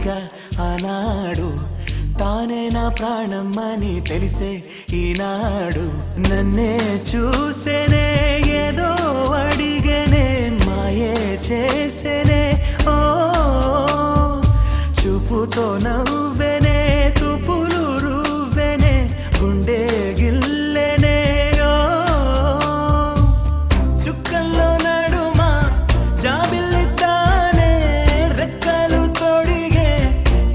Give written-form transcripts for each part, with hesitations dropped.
అడిగా ఆనాడు, తానే నా ప్రాణం అని తెలిసే ఈనాడు. నన్నే చూసేనే ఏదో అడిగనే, మాయే చేసేనే ఓ చూపుతో నవ్వెనే, తుపులు రువ్వెనే, గుండె గిల్లెనే ఓ చుక్కల్లో నడుమా జాబిల్లితానే, రెక్కలు తొడిగే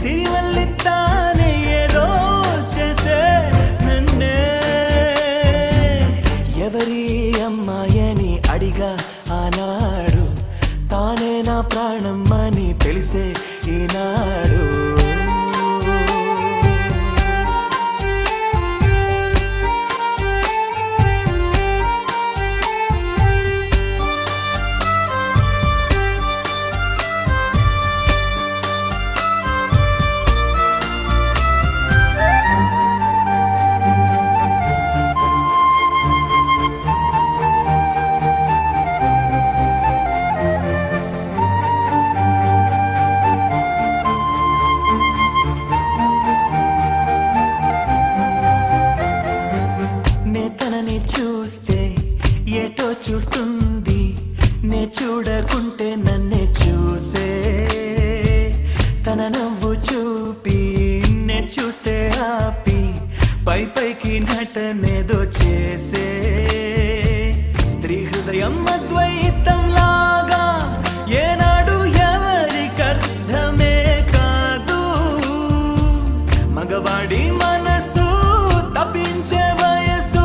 సిరివల్లితానే, ఏదో చేసే నన్నే. ఎవరి అమ్మాయని అడిగా ఆనాడు, తానే నా ప్రాణం అని తెలిసే ఈనాడు. తనని చూస్తే ఏటో చూస్తుంది, నే చూడకుంటే నన్నే చూసే. తన నవ్వు చూపి నే చూస్తే ఆపి, పై పైకి నటనేదో చేసే. స్త్రీ హృదయం అద్వైతం లాగా ఏనాడు ఎవరికర్థమే కాదు. మగవాడి మనసు తప్పించే వయసు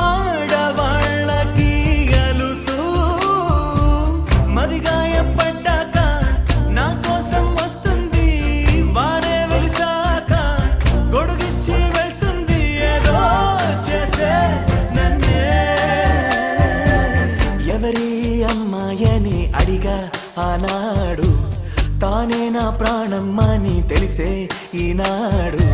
ఆడవాళ్ళకి అలుసు. మదిగాయపడ్డాక నా కోసం వస్తుంది, వారే వెలిసాక గొడుగిచ్చి వెళ్తుంది, ఏదో చేసే నన్నే. ఎవరి అమ్మాయని అడిగా ఆనాడు, తానే నా ప్రాణం అని తెలిసే ఈనాడు.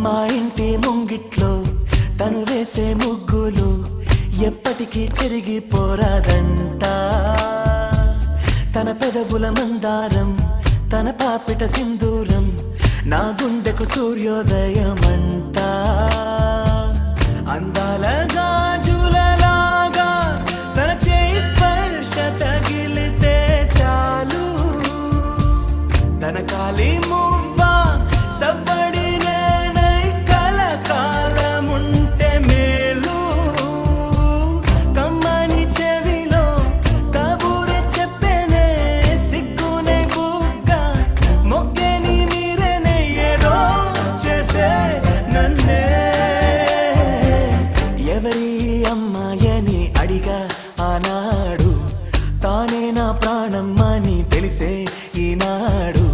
మా ఇంటి ముంగిట్లో తను వేసే ముగ్గులు ఎప్పటికీ చెరిగిపోరాదంట. తన పెదవుల మందారం, తన పాపిట సింధూరం, నా గుండెకు సూర్యోదయమంట. అందాల గాజులలాగా తన చేయి స్పర్శ తగిలితే చాలు, తన కాలి మువ్వ సవ్వడి నన్నే. ఎవరి అమ్మాయని అడిగా ఆనాడు, తానే నా ప్రాణం అని తెలిసే ఈనాడు.